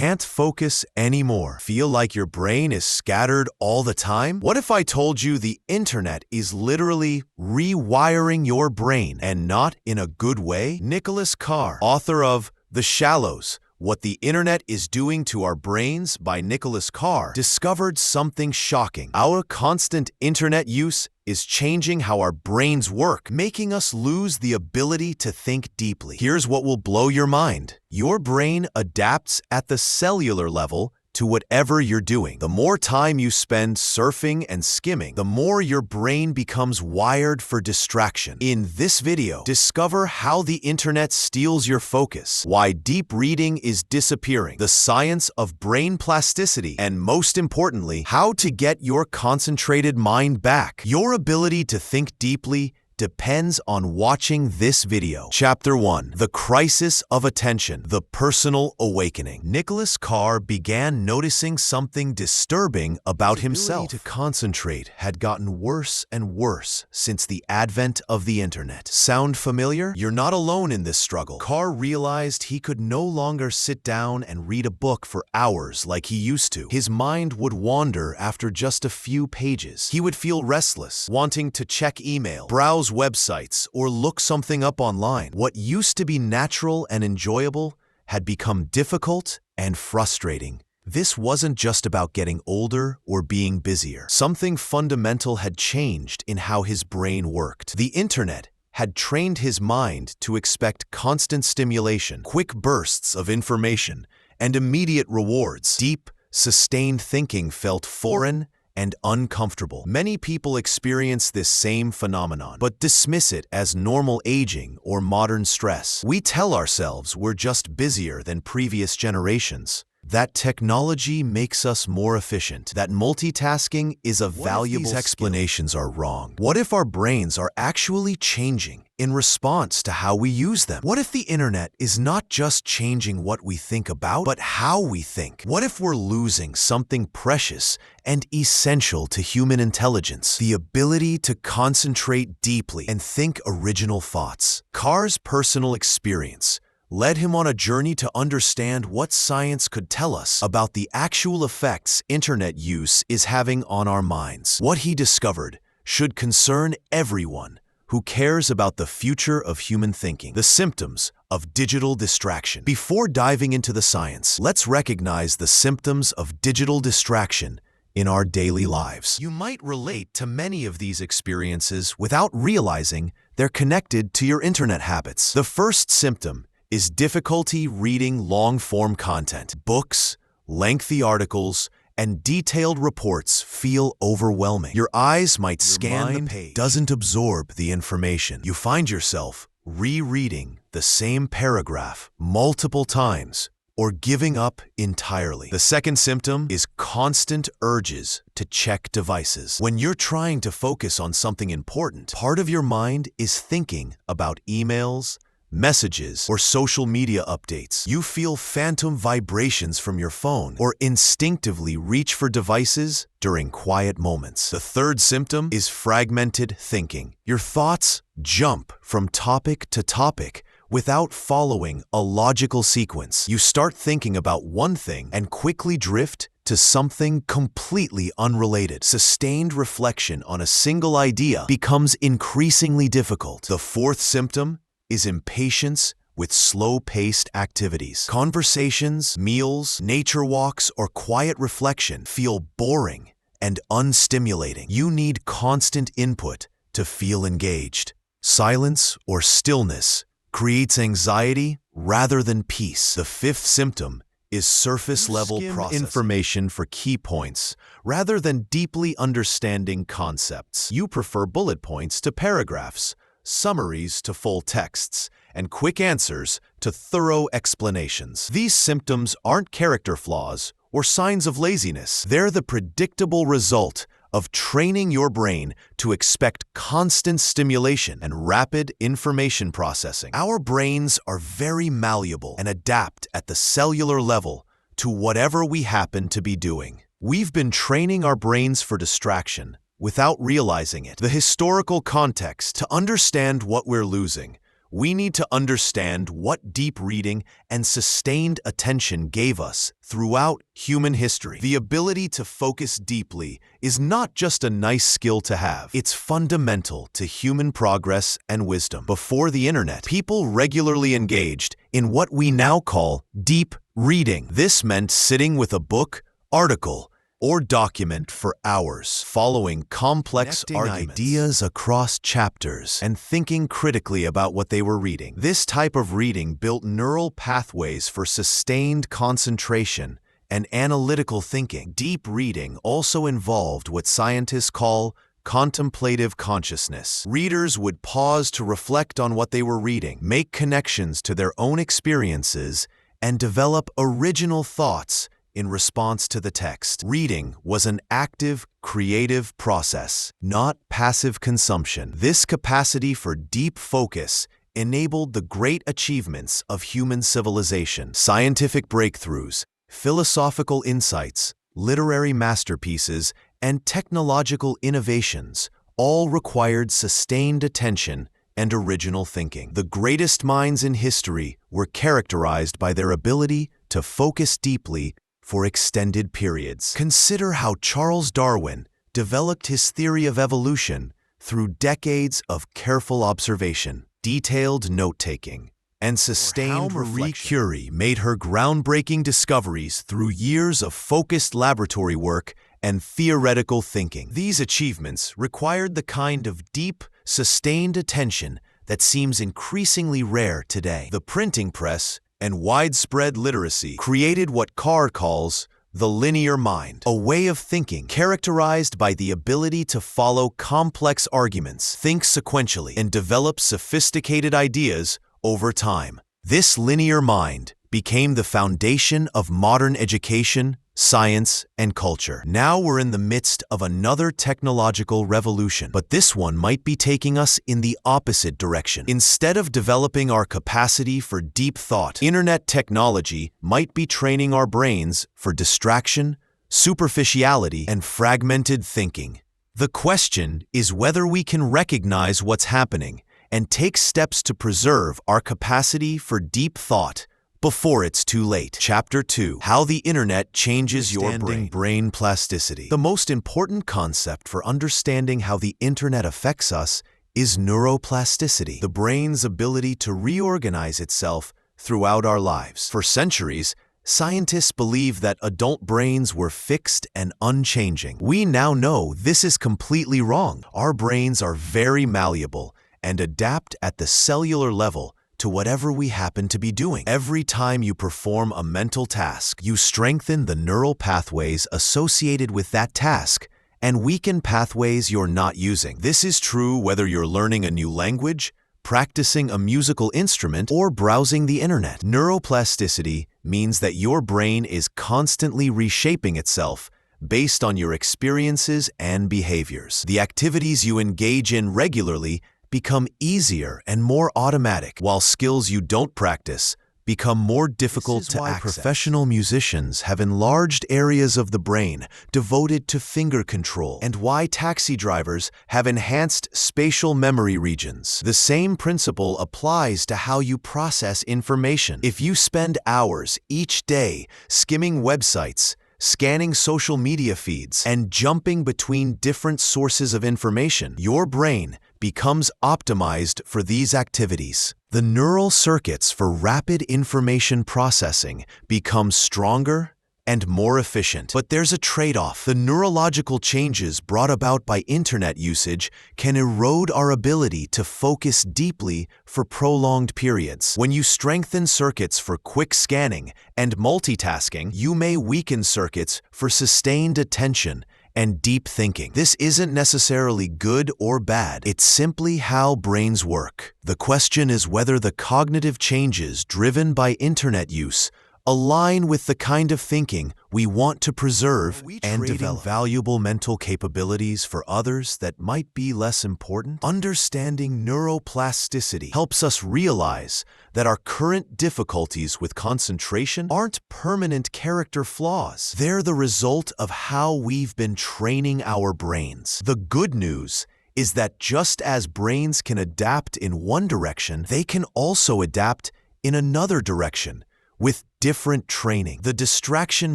Can't focus anymore? Feel like your brain is scattered all the time? What if I told you the internet is literally rewiring your brain, and not in a good way? Nicholas Carr, author of The Shallows, What the Internet is Doing to Our Brains by Nicholas Carr, discovered something shocking. Our constant internet use is changing how our brains work, making us lose the ability to think deeply. Here's what will blow your mind. Your brain adapts at the cellular level to whatever you're doing. The more time you spend surfing and skimming, the more your brain becomes wired for distraction. In this video, discover how the internet steals your focus, why deep reading is disappearing, the science of brain plasticity, and most importantly, how to get your concentrated mind back. Your ability to think deeply depends on watching this video. Chapter 1. The Crisis of Attention. The Personal Awakening. Nicholas Carr began noticing something disturbing about himself. His ability to concentrate had gotten worse and worse since the advent of the internet. Sound familiar? You're not alone in this struggle. Carr realized he could no longer sit down and read a book for hours like he used to. His mind would wander after just a few pages. He would feel restless, wanting to check email, browse websites, or look something up online. What used to be natural and enjoyable had become difficult and frustrating. This wasn't just about getting older or being busier. Something fundamental had changed in how his brain worked. The internet had trained his mind to expect constant stimulation, quick bursts of information, and immediate rewards. Deep, sustained thinking felt foreign and uncomfortable. Many people experience this same phenomenon, but dismiss it as normal aging or modern stress. We tell ourselves we're just busier than previous generations, that technology makes us more efficient, that multitasking is a valuable skill. These explanations are wrong? What if our brains are actually changing in response to how we use them? What if the internet is not just changing what we think about, but how we think? What if we're losing something precious and essential to human intelligence, the ability to concentrate deeply and think original thoughts? Carr's personal experience led him on a journey to understand what science could tell us about the actual effects internet use is having on our minds. What he discovered should concern everyone who cares about the future of human thinking. The symptoms of digital distraction. Before diving into the science, let's recognize the symptoms of digital distraction in our daily lives. You might relate to many of these experiences without realizing they're connected to your internet habits. The first symptom is difficulty reading long-form content. Books, lengthy articles, and detailed reports feel overwhelming. Your eyes might scan the page, doesn't absorb the information. You find yourself rereading the same paragraph multiple times or giving up entirely. The second symptom is constant urges to check devices. When you're trying to focus on something important, part of your mind is thinking about emails, messages, or social media updates. You feel phantom vibrations from your phone or instinctively reach for devices during quiet moments. The third symptom is fragmented thinking. Your thoughts jump from topic to topic without following a logical sequence. You start thinking about one thing and quickly drift to something completely unrelated. Sustained reflection on a single idea becomes increasingly difficult. The fourth symptom is impatience with slow-paced activities. Conversations, meals, nature walks, or quiet reflection feel boring and unstimulating. You need constant input to feel engaged. Silence or stillness creates anxiety rather than peace. The fifth symptom is surface-level processing. Information for key points rather than deeply understanding concepts. You prefer bullet points to paragraphs, summaries to full texts, and quick answers to thorough explanations. These symptoms aren't character flaws or signs of laziness. They're the predictable result of training your brain to expect constant stimulation and rapid information processing. Our brains are very malleable and adapt at the cellular level to whatever we happen to be doing. We've been training our brains for distraction without realizing it. The historical context to understand what we're losing we need to understand what deep reading and sustained attention gave us throughout human history. The ability to focus deeply is not just a nice skill to have. It's fundamental to human progress and wisdom. Before the internet, people regularly engaged in what we now call deep reading. This meant sitting with a book, article, or document for hours, following complex ideas across chapters and thinking critically about what they were reading. This type of reading built neural pathways for sustained concentration and analytical thinking. Deep reading also involved what scientists call contemplative consciousness. Readers would pause to reflect on what they were reading, make connections to their own experiences, and develop original thoughts in response to the text. Reading was an active, creative process, not passive consumption. This capacity for deep focus enabled the great achievements of human civilization. Scientific breakthroughs, philosophical insights, literary masterpieces, and technological innovations all required sustained attention and original thinking. The greatest minds in history were characterized by their ability to focus deeply for extended periods. Consider how Charles Darwin developed his theory of evolution through decades of careful observation, detailed note-taking, and sustained reflection. Marie Curie made her groundbreaking discoveries through years of focused laboratory work and theoretical thinking. These achievements required the kind of deep, sustained attention that seems increasingly rare today. The printing press and widespread literacy created what Carr calls the linear mind, a way of thinking characterized by the ability to follow complex arguments, think sequentially, and develop sophisticated ideas over time. This linear mind became the foundation of modern education, science, and culture. Now we're in the midst of another technological revolution, but this one might be taking us in the opposite direction. Instead of developing our capacity for deep thought, internet technology might be training our brains for distraction, superficiality, and fragmented thinking. The question is whether we can recognize what's happening and take steps to preserve our capacity for deep thought before it's too late. Chapter 2. How the Internet Changes Your Brain. Brain plasticity. The most important concept for understanding how the Internet affects us is neuroplasticity, the brain's ability to reorganize itself throughout our lives. For centuries, scientists believed that adult brains were fixed and unchanging. We now know this is completely wrong. Our brains are very malleable and adapt at the cellular level to whatever we happen to be doing. Every time you perform a mental task, you strengthen the neural pathways associated with that task and weaken pathways you're not using. This is true whether you're learning a new language, practicing a musical instrument, or browsing the internet. Neuroplasticity means that your brain is constantly reshaping itself based on your experiences and behaviors. The activities you engage in regularly become easier and more automatic, while skills you don't practice become more difficult to access. Professional musicians have enlarged areas of the brain devoted to finger control, and why taxi drivers have enhanced spatial memory regions. The same principle applies to how you process information. If you spend hours each day skimming websites, scanning social media feeds, and jumping between different sources of information, your brain becomes optimized for these activities. The neural circuits for rapid information processing become stronger and more efficient. But there's a trade-off. The neurological changes brought about by internet usage can erode our ability to focus deeply for prolonged periods. When you strengthen circuits for quick scanning and multitasking, you may weaken circuits for sustained attention and deep thinking. This isn't necessarily good or bad. It's simply how brains work. The question is whether the cognitive changes driven by internet use align with the kind of thinking we want to preserve and develop. Valuable mental capabilities for others that might be less important. Understanding neuroplasticity helps us realize that our current difficulties with concentration aren't permanent character flaws. They're the result of how we've been training our brains. The good news is that just as brains can adapt in one direction, they can also adapt in another direction with different training. The distraction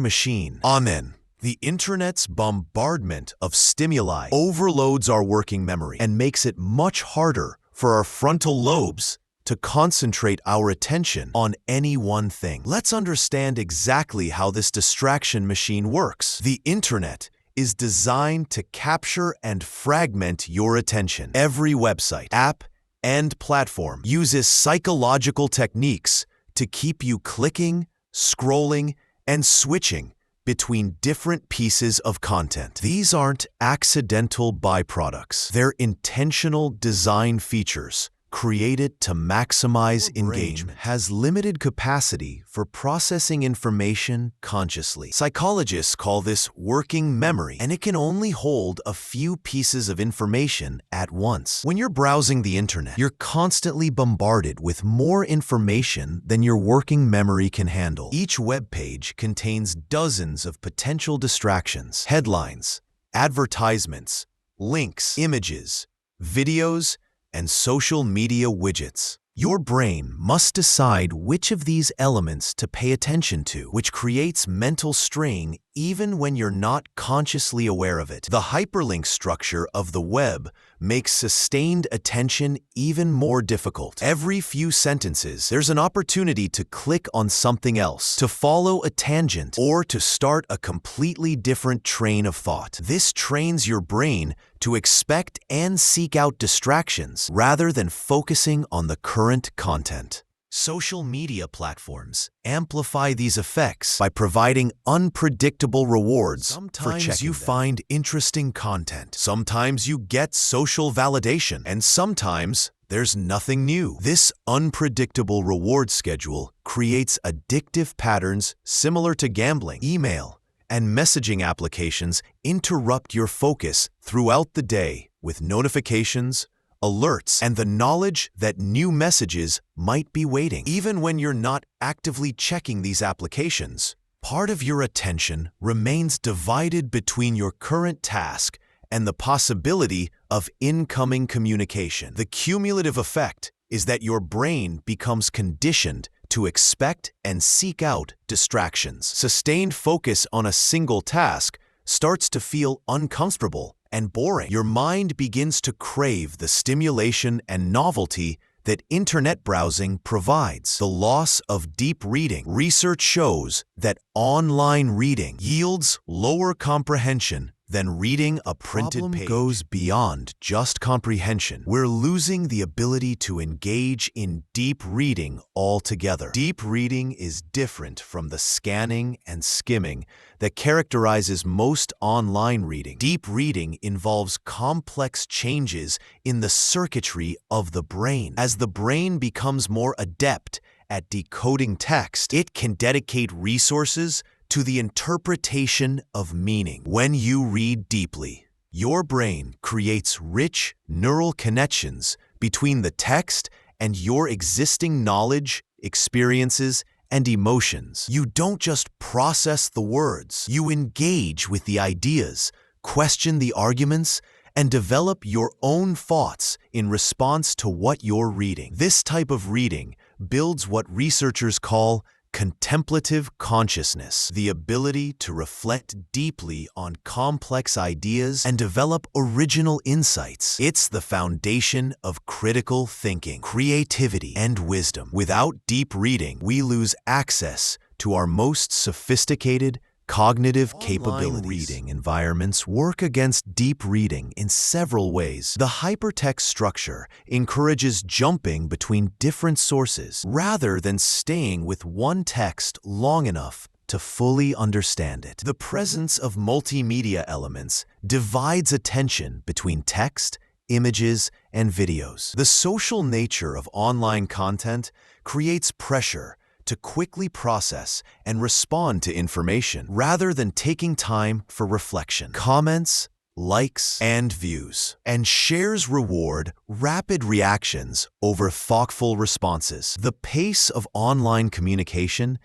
machine. Amen. The internet's bombardment of stimuli overloads our working memory and makes it much harder for our frontal lobes to concentrate our attention on any one thing. Let's understand exactly how this distraction machine works. The internet is designed to capture and fragment your attention. Every website, app, and platform uses psychological techniques to keep you clicking, scrolling, and switching between different pieces of content. These aren't accidental byproducts. They're intentional design features created to maximize engagement. Has limited capacity for processing information consciously. Psychologists call this working memory, and it can only hold a few pieces of information at once. When you're browsing the internet, you're constantly bombarded with more information than your working memory can handle. Each web page contains dozens of potential distractions: headlines, advertisements, links, images, videos, and social media widgets. Your brain must decide which of these elements to pay attention to, which creates mental strain even when you're not consciously aware of it. The hyperlink structure of the web makes sustained attention even more difficult. Every few sentences, there's an opportunity to click on something else, to follow a tangent, or to start a completely different train of thought. This trains your brain to expect and seek out distractions rather than focusing on the current content. Social media platforms amplify these effects by providing unpredictable rewards. Sometimes you find interesting content, sometimes you get social validation, and sometimes there's nothing new. This unpredictable reward schedule creates addictive patterns similar to gambling. Email and messaging applications interrupt your focus throughout the day with notifications, alerts, and the knowledge that new messages might be waiting. Even when you're not actively checking these applications, part of your attention remains divided between your current task and the possibility of incoming communication. The cumulative effect is that your brain becomes conditioned to expect and seek out distractions. Sustained focus on a single task starts to feel uncomfortable and boring. Your mind begins to crave the stimulation and novelty that internet browsing provides. The loss of deep reading. Research shows that online reading yields lower comprehension than reading a printed page. The problem goes beyond just comprehension. We're losing the ability to engage in deep reading altogether. Deep reading is different from the scanning and skimming that characterizes most online reading. Deep reading involves complex changes in the circuitry of the brain. As the brain becomes more adept at decoding text, it can dedicate resources to the interpretation of meaning. When you read deeply, your brain creates rich neural connections between the text and your existing knowledge, experiences, and emotions. You don't just process the words, you engage with the ideas, question the arguments, and develop your own thoughts in response to what you're reading. This type of reading builds what researchers call contemplative consciousness, the ability to reflect deeply on complex ideas and develop original insights. It's the foundation of critical thinking, creativity, and wisdom. Without deep reading, we lose access to our most sophisticated cognitive capabilities. Online reading environments work against deep reading in several ways. The hypertext structure encourages jumping between different sources rather than staying with one text long enough to fully understand it. The presence of multimedia elements divides attention between text, images, and videos. The social nature of online content creates pressure to quickly process and respond to information rather than taking time for reflection. Comments, likes, and views, and shares reward rapid reactions over thoughtful responses. The pace of online communication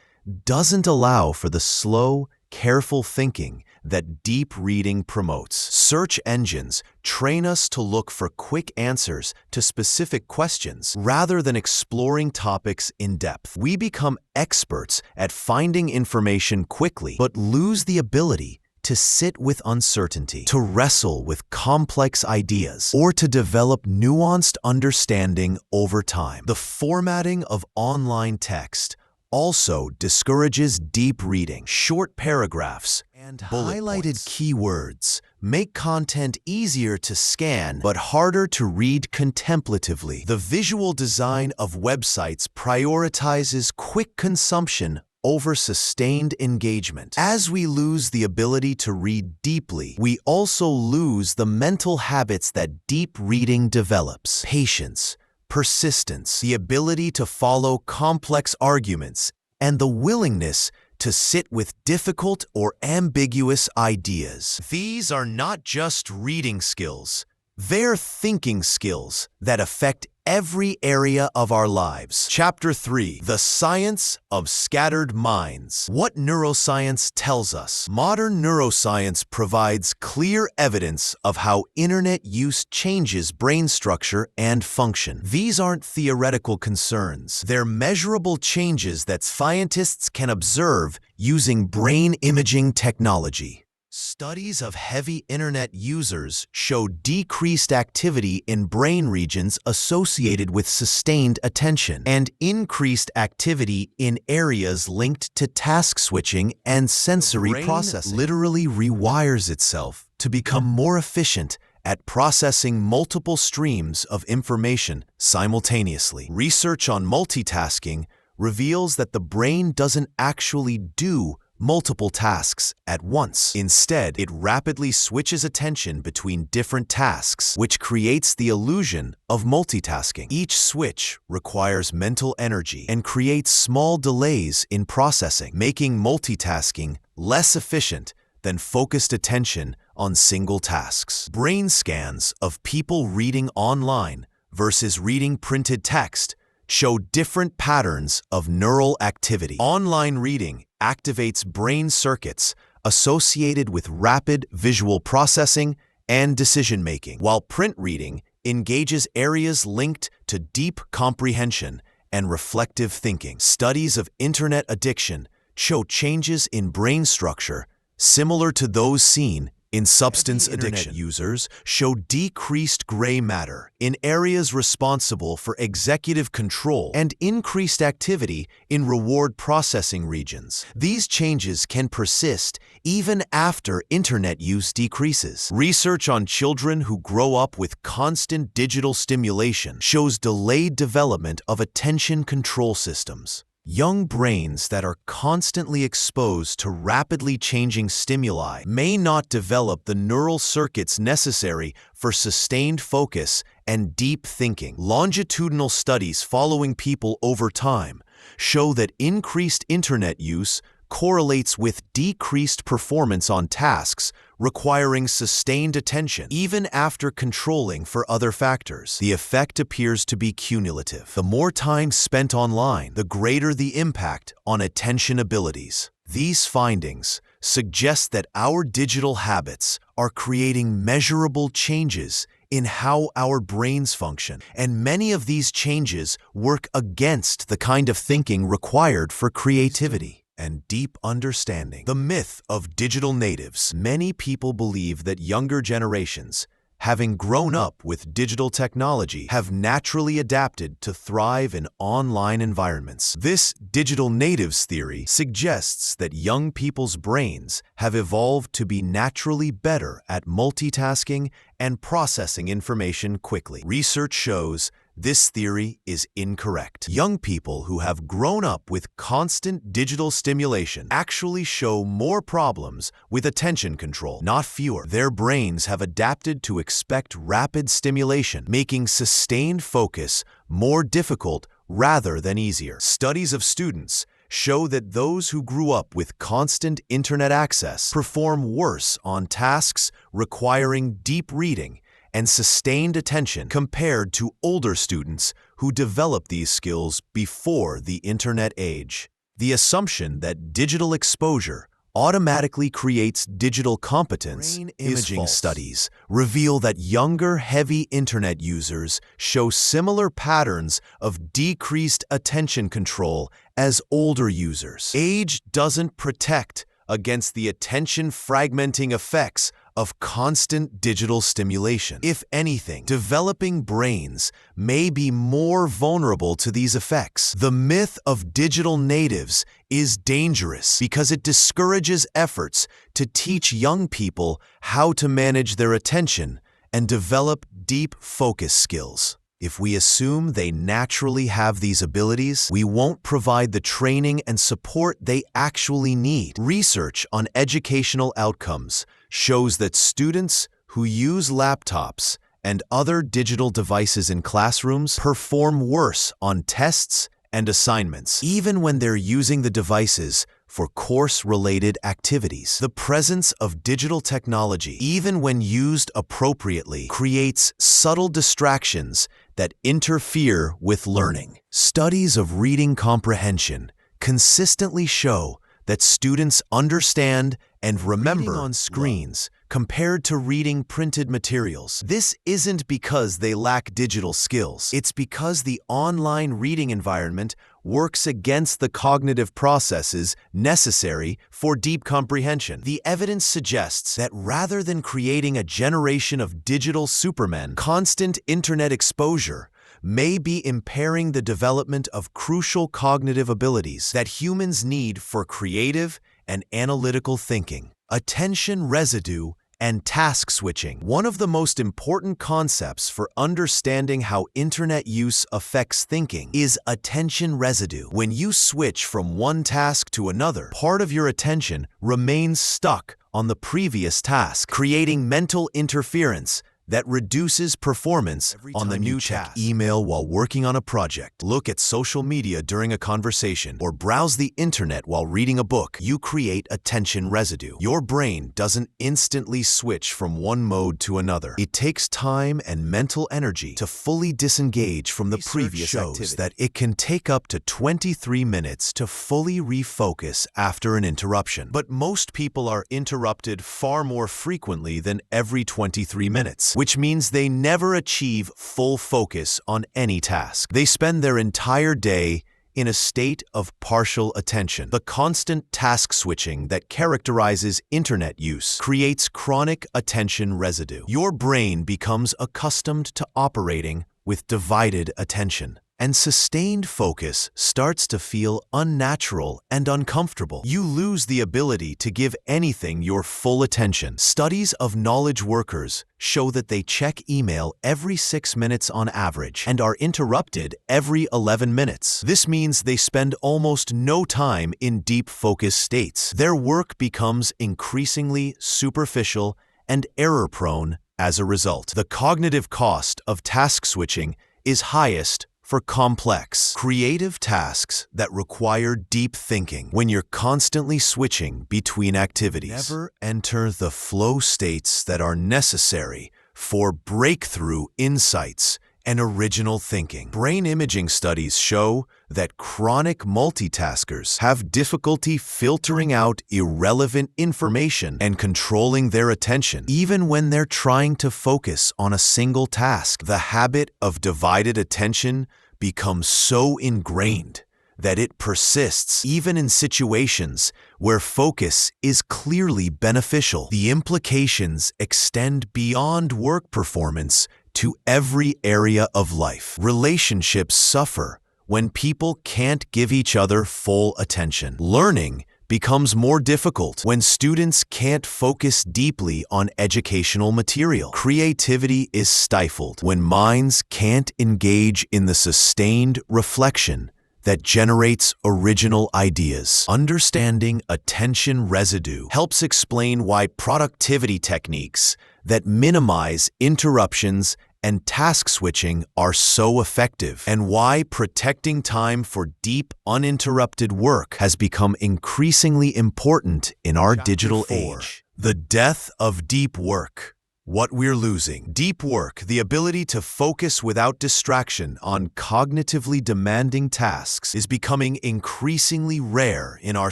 doesn't allow for the slow, careful thinking that deep reading promotes. Search engines train us to look for quick answers to specific questions rather than exploring topics in depth. We become experts at finding information quickly, but lose the ability to sit with uncertainty, to wrestle with complex ideas, or to develop nuanced understanding over time. The formatting of online text also discourages deep reading. Short paragraphs and highlighted keywords make content easier to scan but harder to read contemplatively. The visual design of websites prioritizes quick consumption over sustained engagement. As we lose the ability to read deeply, we also lose the mental habits that deep reading develops. Patience, persistence, the ability to follow complex arguments, and the willingness to sit with difficult or ambiguous ideas. These are not just reading skills, they're thinking skills that affect every area of our lives. Chapter 3: The Science of Scattered Minds. What neuroscience tells us. Modern neuroscience provides clear evidence of how internet use changes brain structure and function. These aren't theoretical concerns. They're measurable changes that scientists can observe using brain imaging technology. Studies of heavy internet users show decreased activity in brain regions associated with sustained attention and increased activity in areas linked to task switching and sensory processing. Literally rewires itself to become more efficient at processing multiple streams of information simultaneously. Research on multitasking reveals that the brain doesn't actually do multiple tasks at once. Instead, it rapidly switches attention between different tasks, which creates the illusion of multitasking. Each switch requires mental energy and creates small delays in processing, making multitasking less efficient than focused attention on single tasks. Brain scans of people reading online versus reading printed text show different patterns of neural activity. Online reading activates brain circuits associated with rapid visual processing and decision-making, while print reading engages areas linked to deep comprehension and reflective thinking. Studies of internet addiction show changes in brain structure similar to those seen in substance addiction. Users show decreased gray matter in areas responsible for executive control and increased activity in reward processing regions. These changes can persist even after internet use decreases. Research on children who grow up with constant digital stimulation shows delayed development of attention control systems. Young brains that are constantly exposed to rapidly changing stimuli may not develop the neural circuits necessary for sustained focus and deep thinking. Longitudinal studies following people over time show that increased internet use correlates with decreased performance on tasks requiring sustained attention, even after controlling for other factors. The effect appears to be cumulative. The more time spent online, the greater the impact on attention abilities. These findings suggest that our digital habits are creating measurable changes in how our brains function, and many of these changes work against the kind of thinking required for creativity and deep understanding. The myth of digital natives. Many people believe that younger generations, having grown up with digital technology, have naturally adapted to thrive in online environments. This digital natives theory suggests that young people's brains have evolved to be naturally better at multitasking and processing information quickly. Research shows this theory is incorrect. Young people who have grown up with constant digital stimulation actually show more problems with attention control, not fewer. Their brains have adapted to expect rapid stimulation, making sustained focus more difficult rather than easier. Studies of students show that those who grew up with constant internet access perform worse on tasks requiring deep reading and sustained attention compared to older students who developed these skills before the internet age. The assumption that digital exposure automatically creates digital competence is false. Studies reveal that younger, heavy internet users show similar patterns of decreased attention control as older users. Age doesn't protect against the attention-fragmenting effects of constant digital stimulation. If anything, developing brains may be more vulnerable to these effects. The myth of digital natives is dangerous because it discourages efforts to teach young people how to manage their attention and develop deep focus skills. If we assume they naturally have these abilities, we won't provide the training and support they actually need. Research on educational outcomes shows that students who use laptops and other digital devices in classrooms perform worse on tests and assignments, even when they're using the devices for course-related activities. The presence of digital technology, even when used appropriately, creates subtle distractions that interfere with learning. Studies of reading comprehension consistently show that students understand and remember on screens compared to reading printed materials. This isn't because they lack digital skills. It's because the online reading environment works against the cognitive processes necessary for deep comprehension. The evidence suggests that rather than creating a generation of digital supermen, constant internet exposure may be impairing the development of crucial cognitive abilities that humans need for creative and analytical thinking. Attention residue and task switching. One of the most important concepts for understanding how internet use affects thinking is attention residue. When you switch from one task to another, part of your attention remains stuck on the previous task, creating mental interference that reduces performance on the new task. Email while working on a project, look at social media during a conversation, or browse the internet while reading a book, you create attention residue. Your brain doesn't instantly switch from one mode to another. It takes time and mental energy to fully disengage from the previous activity. That it can take up to 23 minutes to fully refocus after an interruption. But most people are interrupted far more frequently than every 23 minutes. Which means they never achieve full focus on any task. They spend their entire day in a state of partial attention. The constant task switching that characterizes internet use creates chronic attention residue. Your brain becomes accustomed to operating with divided attention, and sustained focus starts to feel unnatural and uncomfortable. You lose the ability to give anything your full attention. Studies of knowledge workers show that they check email every 6 minutes on average and are interrupted every 11 minutes. This means they spend almost no time in deep focus states. Their work becomes increasingly superficial and error-prone as a result. The cognitive cost of task switching is highest for complex, creative tasks that require deep thinking. When you're constantly switching between activities, never enter the flow states that are necessary for breakthrough insights and original thinking. Brain imaging studies show that chronic multitaskers have difficulty filtering out irrelevant information and controlling their attention, even when they're trying to focus on a single task. The habit of divided attention becomes so ingrained that it persists even in situations where focus is clearly beneficial. The implications extend beyond work performance to every area of life. Relationships suffer when people can't give each other full attention. Learning becomes more difficult when students can't focus deeply on educational material. Creativity is stifled when minds can't engage in the sustained reflection that generates original ideas. Understanding attention residue helps explain why productivity techniques that minimize interruptions and task switching are so effective, and why protecting time for deep, uninterrupted work has become increasingly important in our digital age. The death of deep work. What we're losing. Deep work, the ability to focus without distraction on cognitively demanding tasks, is becoming increasingly rare in our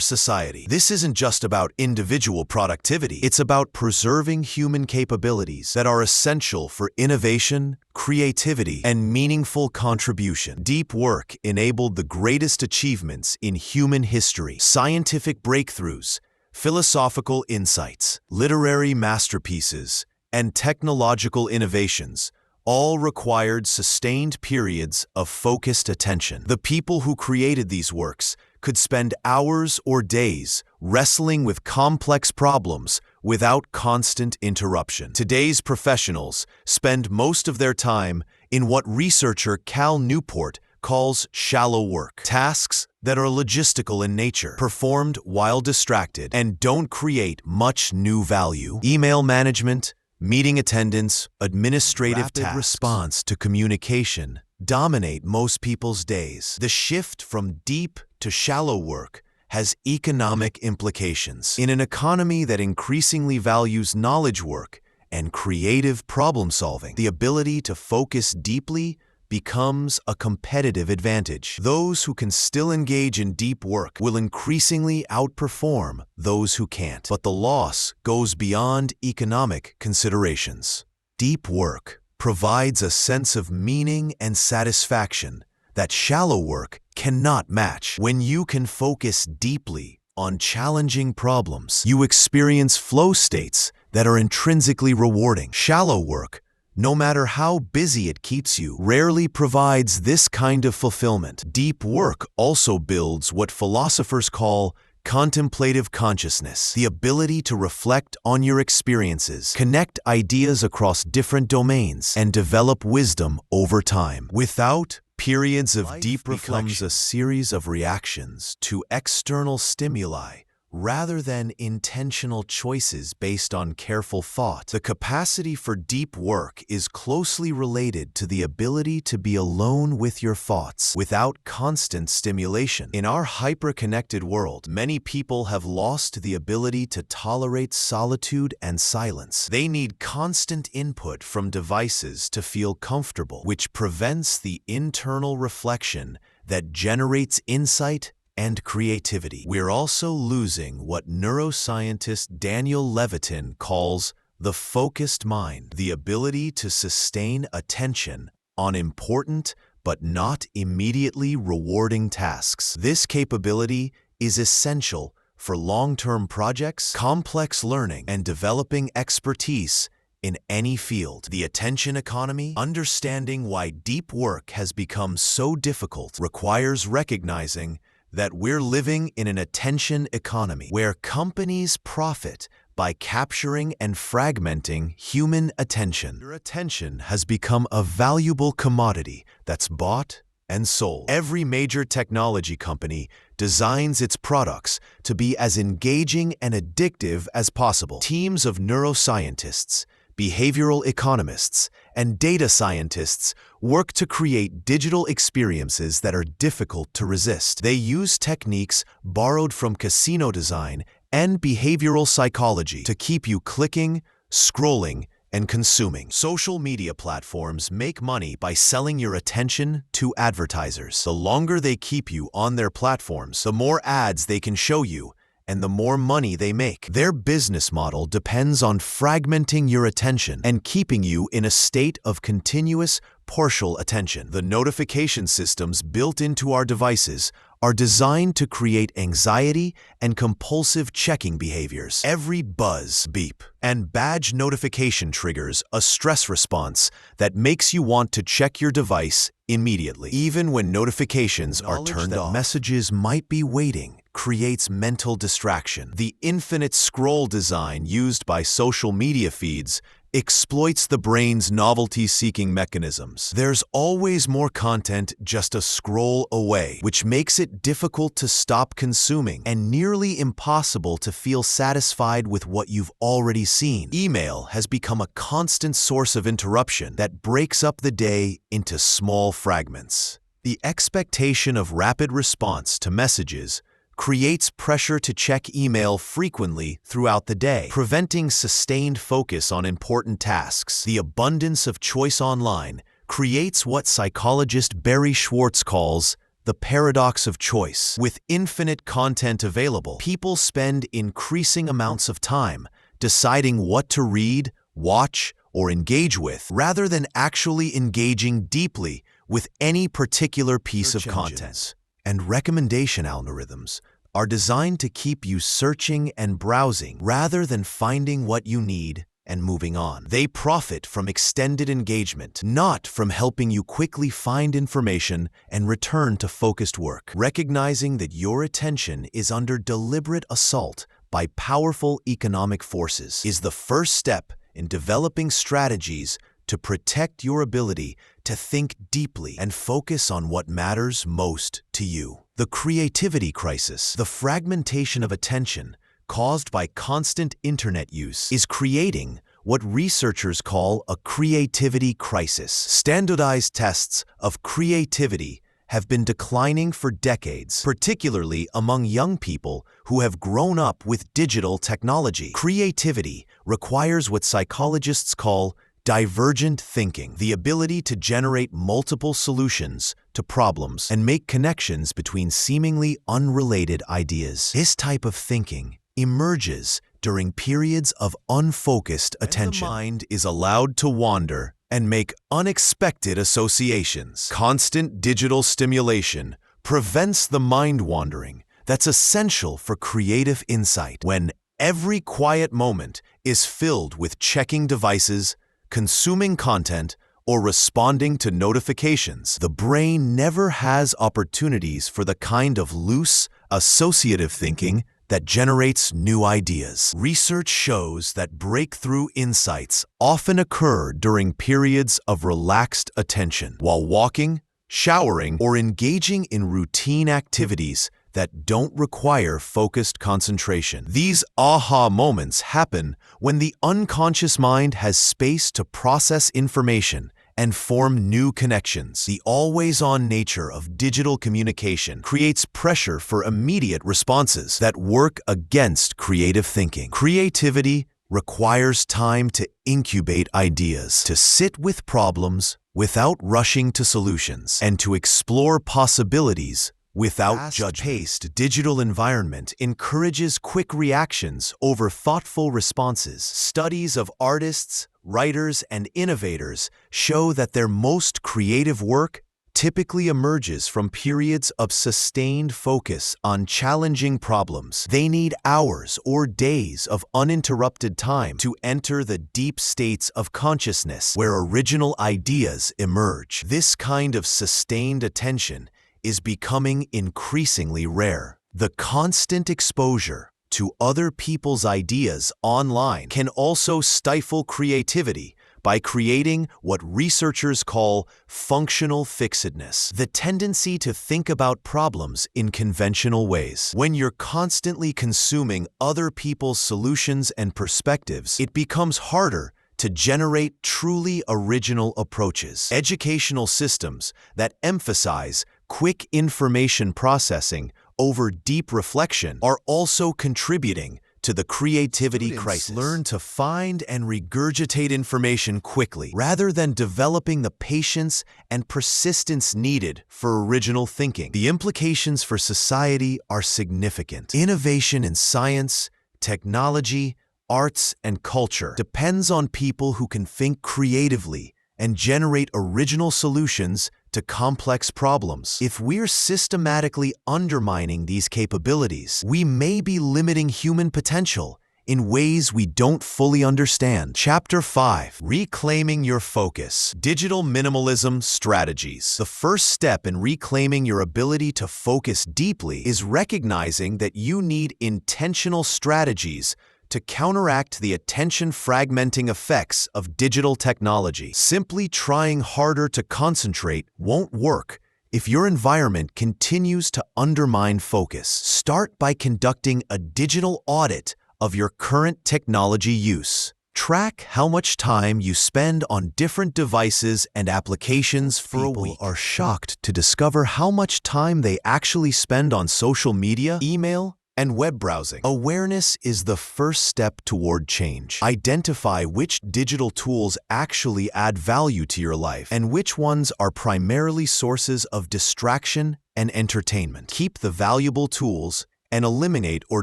society. This isn't just about individual productivity. It's about preserving human capabilities that are essential for innovation, creativity, and meaningful contribution. Deep work enabled the greatest achievements in human history: scientific breakthroughs, philosophical insights, literary masterpieces, and technological innovations, all required sustained periods of focused attention. The people who created these works could spend hours or days wrestling with complex problems without constant interruption. Today's professionals spend most of their time in what researcher Cal Newport calls shallow work, tasks that are logistical in nature, performed while distracted, and don't create much new value. Email management, meeting attendance, administrative tasks, response to communication dominate most people's days. The shift from deep to shallow work has economic implications. In an economy that increasingly values knowledge work and creative problem solving, the ability to focus deeply becomes a competitive advantage. Those who can still engage in deep work will increasingly outperform those who can't. But the loss goes beyond economic considerations. Deep work provides a sense of meaning and satisfaction that shallow work cannot match. When you can focus deeply on challenging problems, you experience flow states that are intrinsically rewarding. Shallow work, no matter how busy it keeps you, rarely provides this kind of fulfillment. Deep work also builds what philosophers call contemplative consciousness, the ability to reflect on your experiences, connect ideas across different domains, and develop wisdom over time. Without periods of deep reflection, becomes a series of reactions to external stimuli rather than intentional choices based on careful thought. The capacity for deep work is closely related to the ability to be alone with your thoughts without constant stimulation. In our hyper-connected world, many people have lost the ability to tolerate solitude and silence. They need constant input from devices to feel comfortable, which prevents the internal reflection that generates insight and creativity. We're also losing what neuroscientist Daniel Levitin calls the focused mind, the ability to sustain attention on important but not immediately rewarding tasks. This capability is essential for long-term projects, complex learning, and developing expertise in any field. The attention economy, understanding why deep work has become so difficult, requires recognizing that we're living in an attention economy where companies profit by capturing and fragmenting human attention. Your attention has become a valuable commodity that's bought and sold. Every major technology company designs its products to be as engaging and addictive as possible. Teams of neuroscientists, behavioral economists, and data scientists work to create digital experiences that are difficult to resist. They use techniques borrowed from casino design and behavioral psychology to keep you clicking, scrolling, and consuming. Social media platforms make money by selling your attention to advertisers. The longer they keep you on their platforms, the more ads they can show you, and the more money they make. Their business model depends on fragmenting your attention and keeping you in a state of continuous partial attention. The notification systems built into our devices are designed to create anxiety and compulsive checking behaviors. Every buzz, beep, and badge notification triggers a stress response that makes you want to check your device immediately. Even when notifications are turned off, messages might be waiting creates mental distraction. The infinite scroll design used by social media feeds exploits the brain's novelty-seeking mechanisms. There's always more content just a scroll away, which makes it difficult to stop consuming and nearly impossible to feel satisfied with what you've already seen. Email has become a constant source of interruption that breaks up the day into small fragments. The expectation of rapid response to messages creates pressure to check email frequently throughout the day, preventing sustained focus on important tasks. The abundance of choice online creates what psychologist Barry Schwartz calls the paradox of choice. With infinite content available, people spend increasing amounts of time deciding what to read, watch, or engage with, rather than actually engaging deeply with any particular piece of content. And recommendation algorithms are designed to keep you searching and browsing rather than finding what you need and moving on. They profit from extended engagement, not from helping you quickly find information and return to focused work. Recognizing that your attention is under deliberate assault by powerful economic forces is the first step in developing strategies to protect your ability to think deeply and focus on what matters most to you. The creativity crisis, the fragmentation of attention caused by constant internet use, is creating what researchers call a creativity crisis. Standardized tests of creativity have been declining for decades, particularly among young people who have grown up with digital technology. Creativity requires what psychologists call divergent thinking, the ability to generate multiple solutions to problems and make connections between seemingly unrelated ideas. This type of thinking emerges during periods of unfocused attention. The mind is allowed to wander and make unexpected associations. Constant digital stimulation prevents the mind wandering that's essential for creative insight. When every quiet moment is filled with checking devices, consuming content, or responding to notifications, the brain never has opportunities for the kind of loose, associative thinking that generates new ideas. Research shows that breakthrough insights often occur during periods of relaxed attention, while walking, showering, or engaging in routine activities that don't require focused concentration. These aha moments happen when the unconscious mind has space to process information and form new connections. The always-on nature of digital communication creates pressure for immediate responses that work against creative thinking. Creativity requires time to incubate ideas, to sit with problems without rushing to solutions, and to explore possibilities without judgment. Fast-paced digital environment encourages quick reactions over thoughtful responses. Studies of artists, writers, and innovators show that their most creative work typically emerges from periods of sustained focus on challenging problems. They need hours or days of uninterrupted time to enter the deep states of consciousness where original ideas emerge. This kind of sustained attention is becoming increasingly rare. The constant exposure to other people's ideas online can also stifle creativity by creating what researchers call functional fixedness, the tendency to think about problems in conventional ways. When you're constantly consuming other people's solutions and perspectives, it becomes harder to generate truly original approaches. Educational systems that emphasize quick information processing over deep reflection are also contributing to the creativity crisis. Learn to find and regurgitate information quickly, rather than developing the patience and persistence needed for original thinking. The implications for society are significant. Innovation in science, technology, arts, and culture depends on people who can think creatively and generate original solutions to complex problems. If we're systematically undermining these capabilities, we may be limiting human potential in ways we don't fully understand. Chapter 5. Reclaiming your focus. Digital minimalism strategies. The first step in reclaiming your ability to focus deeply is recognizing that you need intentional strategies to counteract the attention-fragmenting effects of digital technology. Simply trying harder to concentrate won't work if your environment continues to undermine focus. Start by conducting a digital audit of your current technology use. Track how much time you spend on different devices and applications for a week. People are shocked to discover how much time they actually spend on social media, email, and web browsing. Awareness is the first step toward change. Identify which digital tools actually add value to your life and which ones are primarily sources of distraction and entertainment. Keep the valuable tools and eliminate or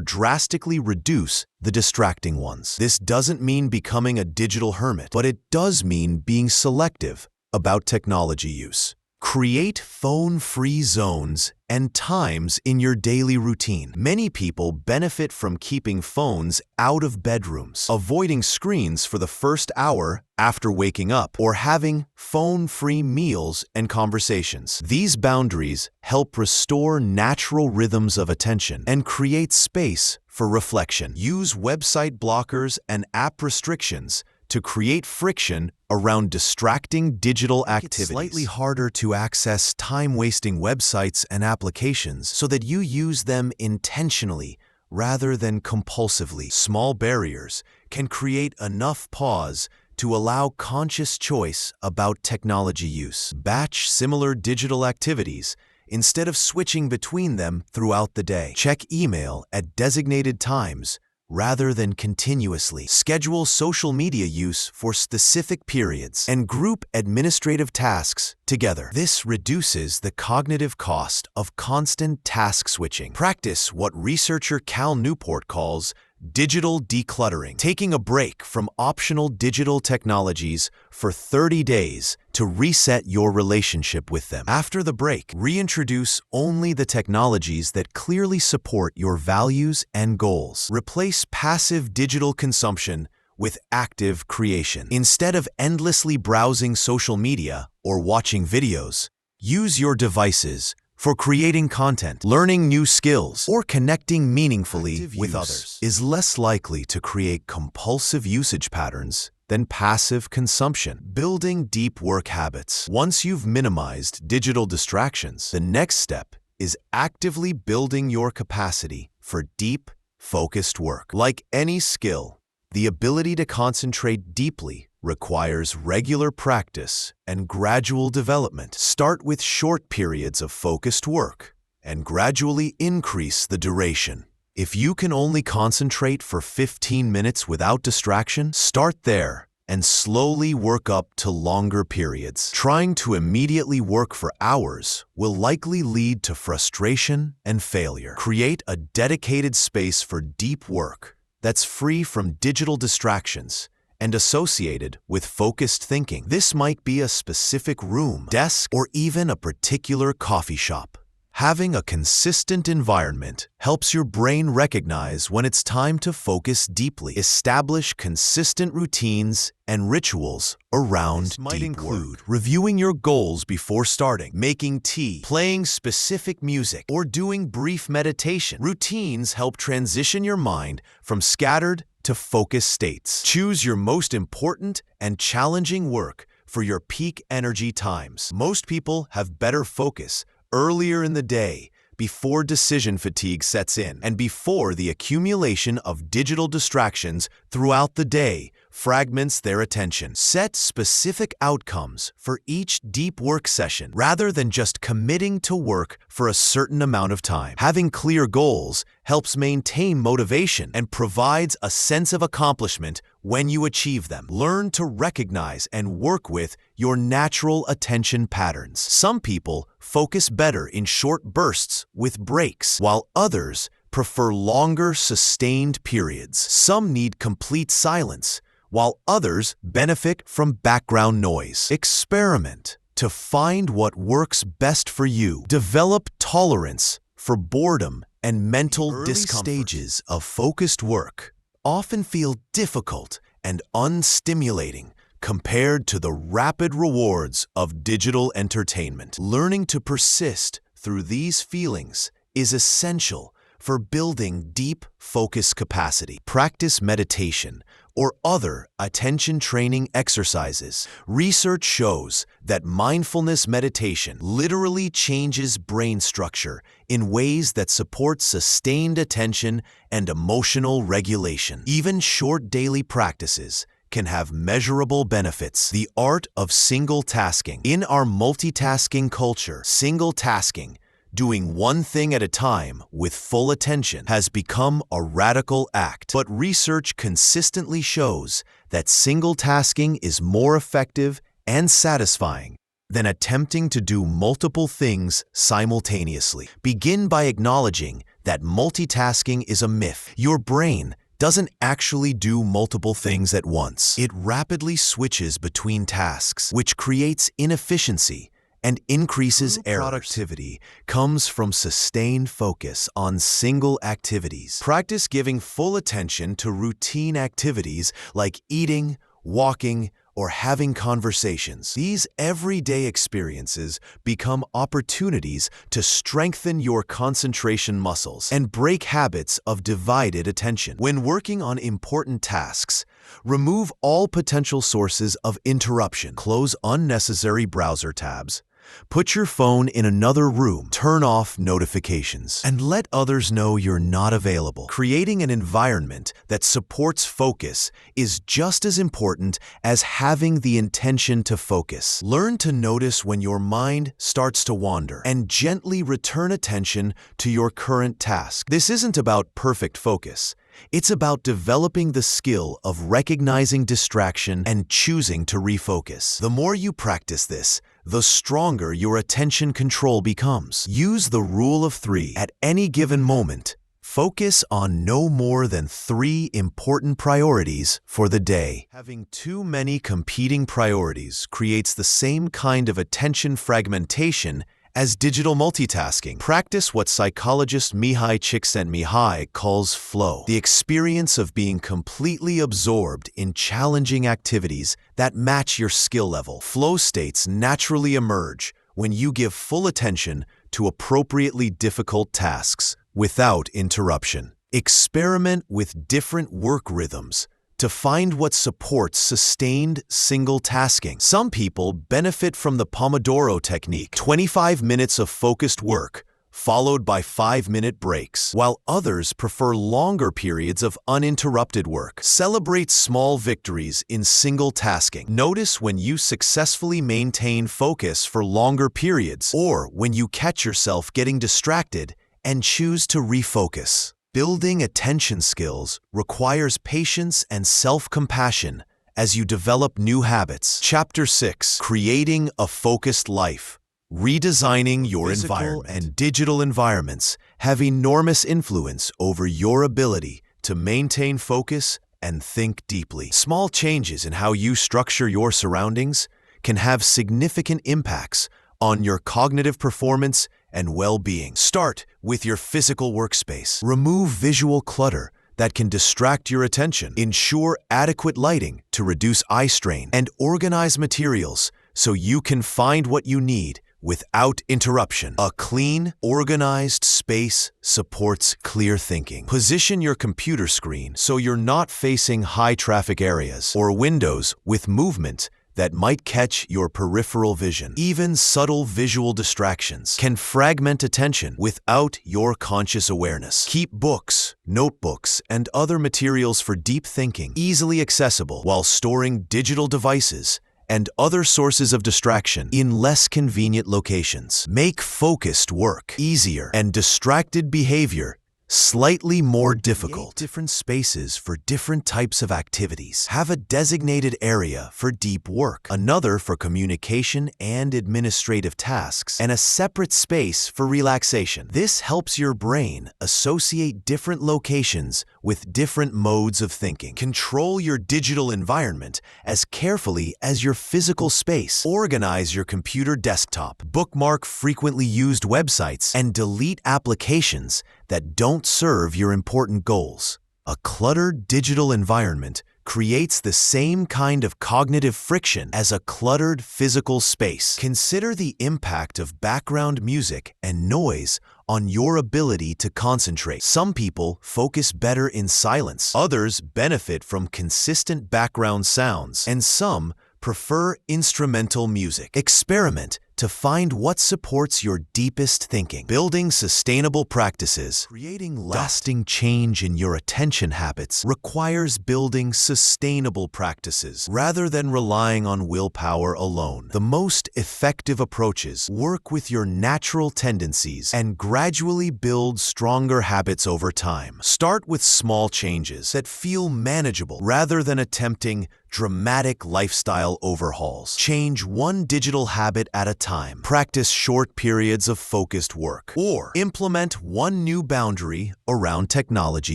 drastically reduce the distracting ones. This doesn't mean becoming a digital hermit, but it does mean being selective about technology use. Create phone-free zones and times in your daily routine. Many people benefit from keeping phones out of bedrooms, avoiding screens for the first hour after waking up, or having phone-free meals and conversations. These boundaries help restore natural rhythms of attention and create space for reflection. Use website blockers and app restrictions to create friction around distracting digital activities. It's slightly harder to access time-wasting websites and applications so that you use them intentionally rather than compulsively. Small barriers can create enough pause to allow conscious choice about technology use. Batch similar digital activities instead of switching between them throughout the day. Check email at designated times rather than continuously. Schedule social media use for specific periods and group administrative tasks together. This reduces the cognitive cost of constant task switching. Practice what researcher Cal Newport calls digital decluttering, taking a break from optional digital technologies for 30 days to reset your relationship with them. After the break, reintroduce only the technologies that clearly support your values and goals. Replace passive digital consumption with active creation. Instead of endlessly browsing social media or watching videos, use your devices for creating content, learning new skills, or connecting meaningfully with others. Is less likely to create compulsive usage patterns than passive consumption. Building deep work habits. Once you've minimized digital distractions, the next step is actively building your capacity for deep, focused work. Like any skill, the ability to concentrate deeply requires regular practice and gradual development. Start with short periods of focused work and gradually increase the duration. If you can only concentrate for 15 minutes without distraction, start there and slowly work up to longer periods. Trying to immediately work for hours will likely lead to frustration and failure. Create a dedicated space for deep work that's free from digital distractions and associated with focused thinking. This might be a specific room, desk, or even a particular coffee shop. Having a consistent environment helps your brain recognize when it's time to focus deeply. Establish consistent routines and rituals around deep work. This might include reviewing your goals before starting, making tea, playing specific music, or doing brief meditation. Routines help transition your mind from scattered to focused states. Choose your most important and challenging work for your peak energy times. Most people have better focus earlier in the day, before decision fatigue sets in, and before the accumulation of digital distractions throughout the day fragments their attention. Set specific outcomes for each deep work session rather than just committing to work for a certain amount of time. Having clear goals helps maintain motivation and provides a sense of accomplishment when you achieve them. Learn to recognize and work with your natural attention patterns. Some people focus better in short bursts with breaks, while others prefer longer, sustained periods. Some need complete silence, while others benefit from background noise. Experiment to find what works best for you. Develop tolerance for boredom and mental discomfort. Stages of focused work often feel difficult and unstimulating compared to the rapid rewards of digital entertainment. Learning to persist through these feelings is essential for building deep focus capacity. Practice meditation or other attention training exercises. Research shows that mindfulness meditation literally changes brain structure in ways that support sustained attention and emotional regulation. Even short daily practices can have measurable benefits. The art of single tasking. In our multitasking culture, single tasking, doing one thing at a time with full attention, has become a radical act. But research consistently shows that single tasking is more effective and satisfying than attempting to do multiple things simultaneously. Begin by acknowledging that multitasking is a myth. Your brain doesn't actually do multiple things at once. It rapidly switches between tasks, which creates inefficiency and increases errors. Productivity comes from sustained focus on single activities. Practice giving full attention to routine activities like eating, walking, or having conversations. These everyday experiences become opportunities to strengthen your concentration muscles and break habits of divided attention. When working on important tasks, remove all potential sources of interruption. Close unnecessary browser tabs. Put your phone in another room, turn off notifications, and let others know you're not available. Creating an environment that supports focus is just as important as having the intention to focus. Learn to notice when your mind starts to wander and gently return attention to your current task. This isn't about perfect focus. It's about developing the skill of recognizing distraction and choosing to refocus. The more you practice this, the stronger your attention control becomes. Use the rule of 3 at any given moment. Focus on no more than 3 important priorities for the day. Having too many competing priorities creates the same kind of attention fragmentation as digital multitasking. Practice what psychologist Mihai Csikszentmihalyi calls flow, the experience of being completely absorbed in challenging activities that match your skill level. Flow states naturally emerge when you give full attention to appropriately difficult tasks without interruption. Experiment with different work rhythms to find what supports sustained single tasking. Some people benefit from the Pomodoro technique, 25 minutes of focused work, followed by 5-minute breaks, while others prefer longer periods of uninterrupted work. Celebrate small victories in single tasking. Notice when you successfully maintain focus for longer periods, or when you catch yourself getting distracted and choose to refocus. Building attention skills requires patience and self-compassion as you develop new habits. Chapter 6. Creating a Focused Life. Redesigning your environment. And digital environments have enormous influence over your ability to maintain focus and think deeply. Small changes in how you structure your surroundings can have significant impacts on your cognitive performance and well-being. Start with your physical workspace. Remove visual clutter that can distract your attention. Ensure adequate lighting to reduce eye strain, and organize materials so you can find what you need without interruption. A clean, organized space supports clear thinking. Position your computer screen so you're not facing high-traffic areas or windows with movement that might catch your peripheral vision. Even subtle visual distractions can fragment attention without your conscious awareness. Keep books, notebooks, and other materials for deep thinking easily accessible while storing digital devices and other sources of distraction in less convenient locations. Make focused work easier and distracted behavior slightly more difficult. Different spaces for different types of activities. Have a designated area for deep work, another for communication and administrative tasks, and a separate space for relaxation. This helps your brain associate different locations with different modes of thinking. Control your digital environment as carefully as your physical space. Organize your computer desktop, bookmark frequently used websites, and delete applications that don't serve your important goals. A cluttered digital environment creates the same kind of cognitive friction as a cluttered physical space. Consider the impact of background music and noise on your ability to concentrate. Some people focus better in silence, others benefit from consistent background sounds, and some prefer instrumental music. Experiment to find what supports your deepest thinking. Building sustainable practices, creating lasting change in your attention habits, requires building sustainable practices rather than relying on willpower alone. The most effective approaches work with your natural tendencies and gradually build stronger habits over time. Start with small changes that feel manageable rather than attempting dramatic lifestyle overhauls. Change one digital habit at a time. Practice short periods of focused work. Or implement one new boundary around technology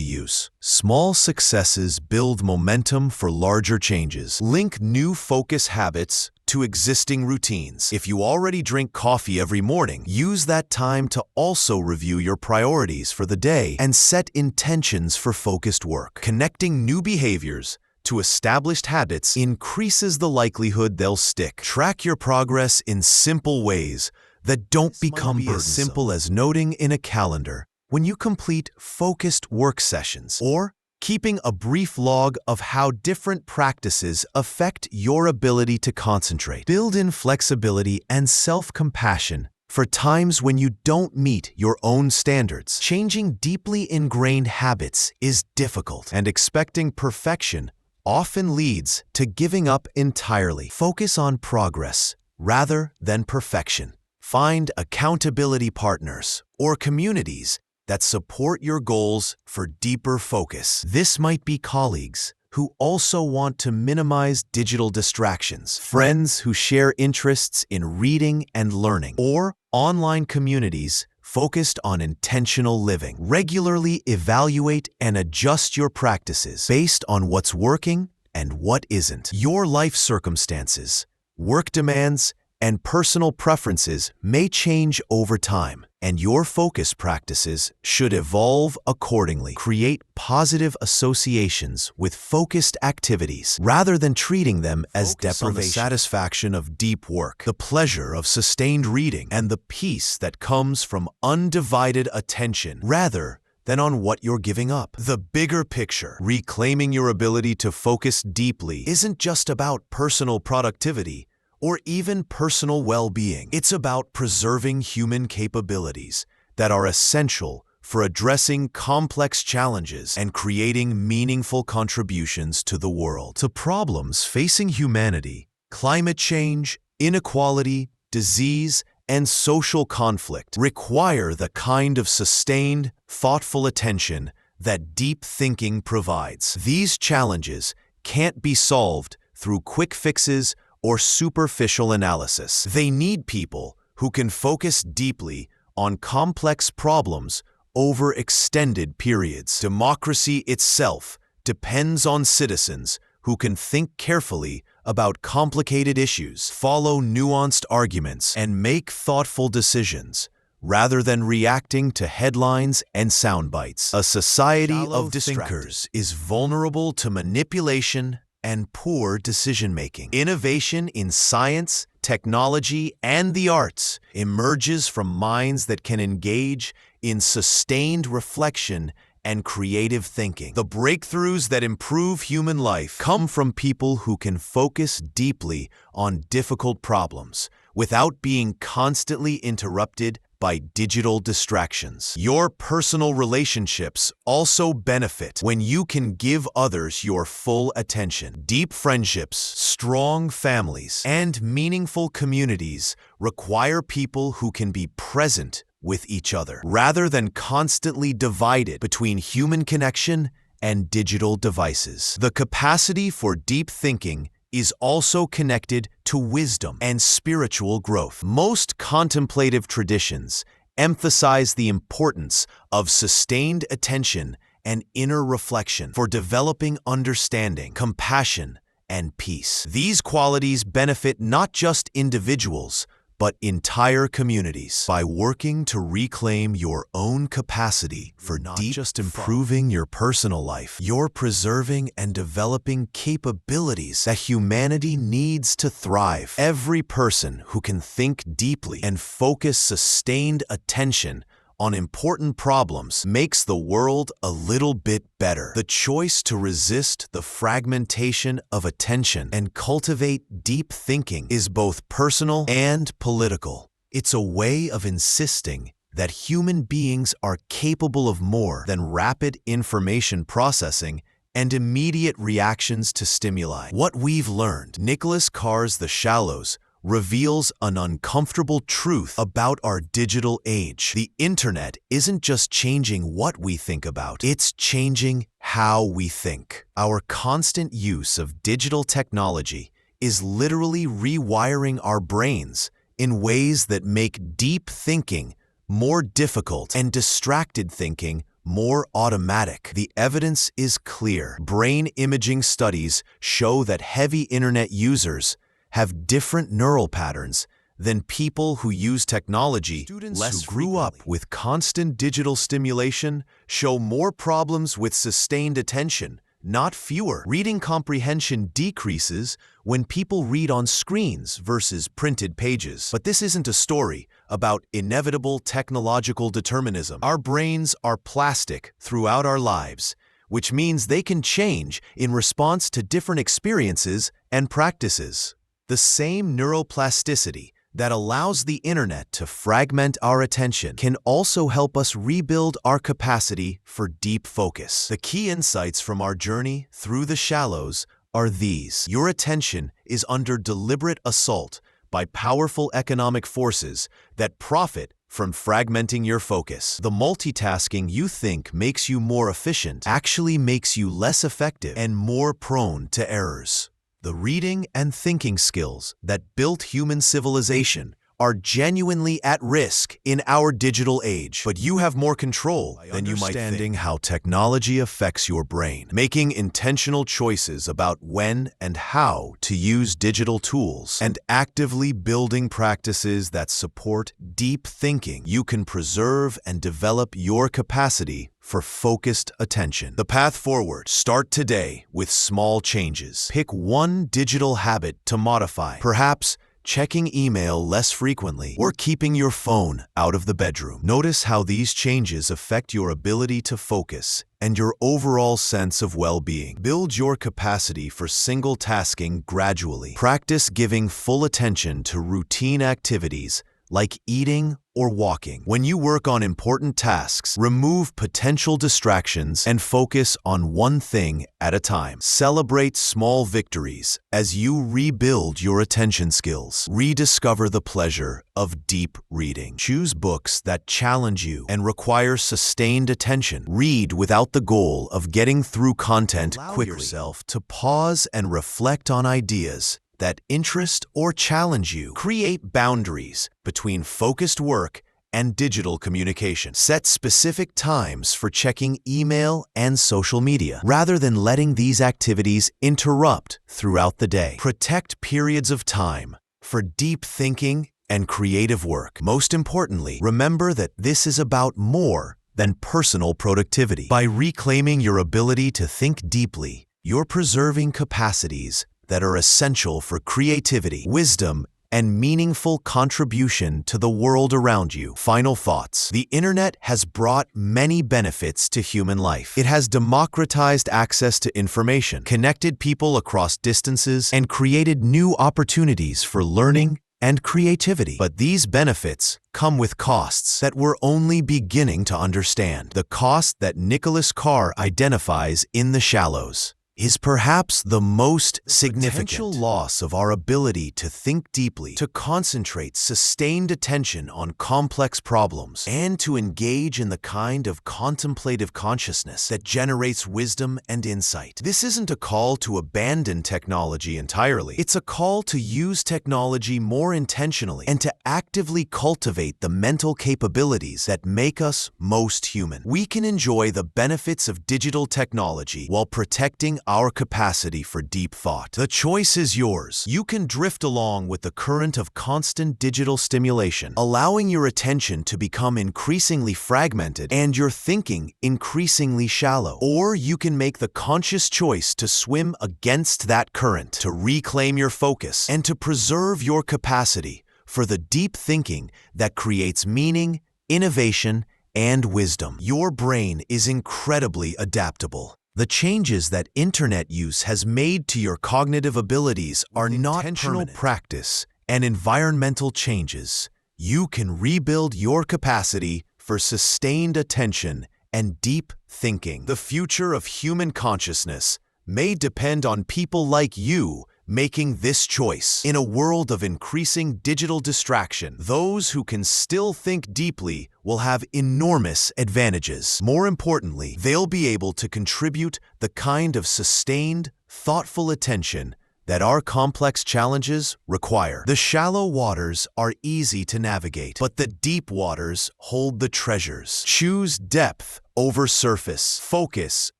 use. Small successes build momentum for larger changes. Link new focus habits to existing routines. If you already drink coffee every morning, use that time to also review your priorities for the day and set intentions for focused work. Connecting new behaviors to established habits increases the likelihood they'll stick. Track your progress in simple ways that don't become burdensome. As simple as noting in a calendar when you complete focused work sessions, or keeping a brief log of how different practices affect your ability to concentrate. Build in flexibility and self-compassion for times when you don't meet your own standards. Changing deeply ingrained habits is difficult, and expecting perfection often leads to giving up entirely. Focus on progress rather than perfection. Find accountability partners or communities that support your goals for deeper focus. This might be colleagues who also want to minimize digital distractions, friends who share interests in reading and learning, or online communities focused on intentional living. Regularly evaluate and adjust your practices based on what's working and what isn't. Your life circumstances, work demands, and personal preferences may change over time, and your focus practices should evolve accordingly. Create positive associations with focused activities rather than treating them as deprivation. On the satisfaction of deep work, the pleasure of sustained reading, and the peace that comes from undivided attention rather than on what you're giving up. The bigger picture, reclaiming your ability to focus deeply, isn't just about personal productivity or even personal well-being. It's about preserving human capabilities that are essential for addressing complex challenges and creating meaningful contributions to the world. To problems facing humanity, climate change, inequality, disease, and social conflict require the kind of sustained, thoughtful attention that deep thinking provides. These challenges can't be solved through quick fixes or superficial analysis. They need people who can focus deeply on complex problems over extended periods. Democracy itself depends on citizens who can think carefully about complicated issues, follow nuanced arguments, and make thoughtful decisions, rather than reacting to headlines and sound bites. A society of thinkers is vulnerable to manipulation and poor decision-making. Innovation in science, technology, and the arts emerges from minds that can engage in sustained reflection and creative thinking. The breakthroughs that improve human life come from people who can focus deeply on difficult problems without being constantly interrupted by digital distractions. Your personal relationships also benefit when you can give others your full attention. Deep friendships, strong families, and meaningful communities require people who can be present with each other, rather than constantly divided between human connection and digital devices. The capacity for deep thinking is also connected to wisdom and spiritual growth. Most contemplative traditions emphasize the importance of sustained attention and inner reflection for developing understanding, compassion, and peace. These qualities benefit not just individuals, but entire communities. By working to reclaim your own capacity for not just improving your personal life, you're preserving and developing capabilities that humanity needs to thrive. Every person who can think deeply and focus sustained attention on important problems makes the world a little bit better. The choice to resist the fragmentation of attention and cultivate deep thinking is both personal and political. It's a way of insisting that human beings are capable of more than rapid information processing and immediate reactions to stimuli. What we've learned, Nicholas Carr's The Shallows, reveals an uncomfortable truth about our digital age. The internet isn't just changing what we think about, it's changing how we think. Our constant use of digital technology is literally rewiring our brains in ways that make deep thinking more difficult and distracted thinking more automatic. The evidence is clear. Brain imaging studies show that heavy internet users have different neural patterns than people who use technology Students less who grew up with constant digital stimulation show more problems with sustained attention, not fewer. Reading comprehension decreases when people read on screens versus printed pages. But this isn't a story about inevitable technological determinism. Our brains are plastic throughout our lives, which means they can change in response to different experiences and practices. The same neuroplasticity that allows the internet to fragment our attention can also help us rebuild our capacity for deep focus. The key insights from our journey through the shallows are these. Your attention is under deliberate assault by powerful economic forces that profit from fragmenting your focus. The multitasking you think makes you more efficient actually makes you less effective and more prone to errors. The reading and thinking skills that built human civilization are genuinely at risk in our digital age. But you have more control than you might think. Understanding how technology affects your brain, making intentional choices about when and how to use digital tools, and actively building practices that support deep thinking, you can preserve and develop your capacity for focused attention. The path forward. Start today with small changes. Pick one digital habit to modify. Perhaps checking email less frequently or keeping your phone out of the bedroom. Notice how these changes affect your ability to focus and your overall sense of well-being. Build your capacity for single tasking gradually. Practice giving full attention to routine activities like eating or walking. When you work on important tasks, remove potential distractions and focus on one thing at a time. Celebrate small victories as you rebuild your attention skills. Rediscover the pleasure of deep reading. Choose books that challenge you and require sustained attention. Read without the goal of getting through content quickly. Allow yourself to pause and reflect on ideas that interest or challenge you. Create boundaries between focused work and digital communication. Set specific times for checking email and social media, rather than letting these activities interrupt throughout the day. Protect periods of time for deep thinking and creative work. Most importantly, remember that this is about more than personal productivity. By reclaiming your ability to think deeply, you're preserving capacities that are essential for creativity, wisdom, and meaningful contribution to the world around you. Final thoughts. The internet has brought many benefits to human life. It has democratized access to information, connected people across distances, and created new opportunities for learning and creativity. But these benefits come with costs that we're only beginning to understand. The cost that Nicholas Carr identifies in The Shallows is perhaps the most significant. Potential loss of our ability to think deeply, to concentrate sustained attention on complex problems, and to engage in the kind of contemplative consciousness that generates wisdom and insight. This isn't a call to abandon technology entirely. It's a call to use technology more intentionally and to actively cultivate the mental capabilities that make us most human. We can enjoy the benefits of digital technology while protecting our capacity for deep thought. The choice is yours. You can drift along with the current of constant digital stimulation, allowing your attention to become increasingly fragmented and your thinking increasingly shallow. Or you can make the conscious choice to swim against that current, to reclaim your focus, and to preserve your capacity for the deep thinking that creates meaning, innovation, and wisdom. Your brain is incredibly adaptable. The changes that internet use has made to your cognitive abilities are not intentional practice and environmental changes. You can rebuild your capacity for sustained attention and deep thinking. The future of human consciousness may depend on people like you making this choice. In a world of increasing digital distraction, those who can still think deeply will have enormous advantages. More importantly, they'll be able to contribute the kind of sustained, thoughtful attention that our complex challenges require. The shallow waters are easy to navigate, but the deep waters hold the treasures. Choose depth over surface, focus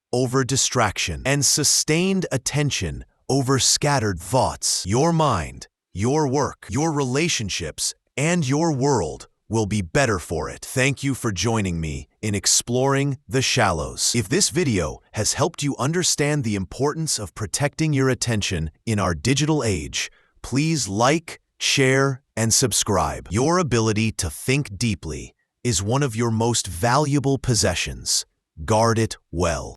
over distraction, and sustained attention over scattered thoughts. Your mind, your work, your relationships, and your world will be better for it. Thank you for joining me in exploring the shallows. If this video has helped you understand the importance of protecting your attention in our digital age, please like, share, and subscribe. Your ability to think deeply is one of your most valuable possessions. Guard it well.